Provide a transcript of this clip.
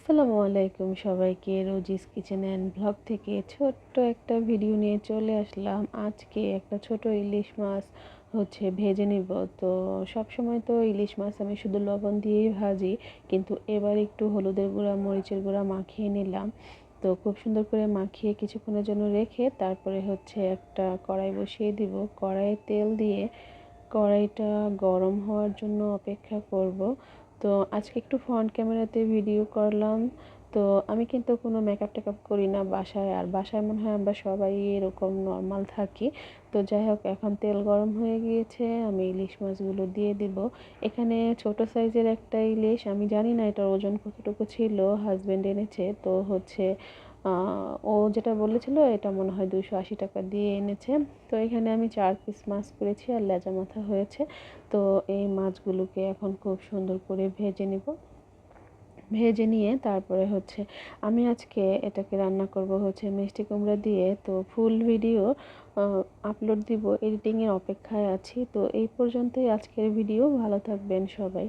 আসসালামু আলাইকুম সবাইকে। রোজিস কিচেন অ্যান্ড ব্লগ থেকে ছোট্ট একটা ভিডিও নিয়ে চলে আসলাম। আজকে একটা ছোট ইলিশ মাছ ভেজে নিব। তো সবসময় তো ইলিশ মাছ আমি শুধু লবণ দিয়েই ভাজি, কিন্তু এবার একটু হলুদের গুঁড়া মরিচের গুঁড়া মাখিয়ে নিলাম। তো খুব সুন্দর করে মাখিয়ে কিছুক্ষণের জন্য রেখে তারপরে একটা কড়াই বসিয়ে দিব। কড়াইয়ে তেল দিয়ে কড়াইটা গরম হওয়ার জন্য অপেক্ষা করব। তো আজকে একটু ফ্রন্ট ক্যামেরাতে ভিডিও করলাম। তো আমি কিন্তু কোনো মেকআপ টেকআপ করি না বাসায়, আর বাসায় মনে হয় আমরা সবাই এরকম নর্মাল থাকি। তো যাই হোক, এখন তেল গরম হয়ে গিয়েছে, আমি ইলিশ মাছগুলো দিয়ে দিব। এখানে ছোট সাইজের একটা ইলিশ, আমি জানি না এটার ওজন কতটুকু ছিল, হাজব্যান্ড এনেছে। তো ও যেটা বলেছিল এটা মনে হয় 280 টাকা দিয়ে এনেছে। তো এখানে আমি 4 পিস মাছ করেছি আর লেজা মাথা হয়েছে। তো এই মাছগুলোকে এখন খুব সুন্দর করে ভেজে নিব। ভেজে নিয়ে তারপরে আমি আজকে এটাকে রান্না করব মিষ্টি কুমড়া দিয়ে। তো ফুল ভিডিও আপলোড দিব, এডিটিংয়ের অপেক্ষায় আছি। তো এই পর্যন্তই আজকের ভিডিও। ভালো থাকবেন সবাই।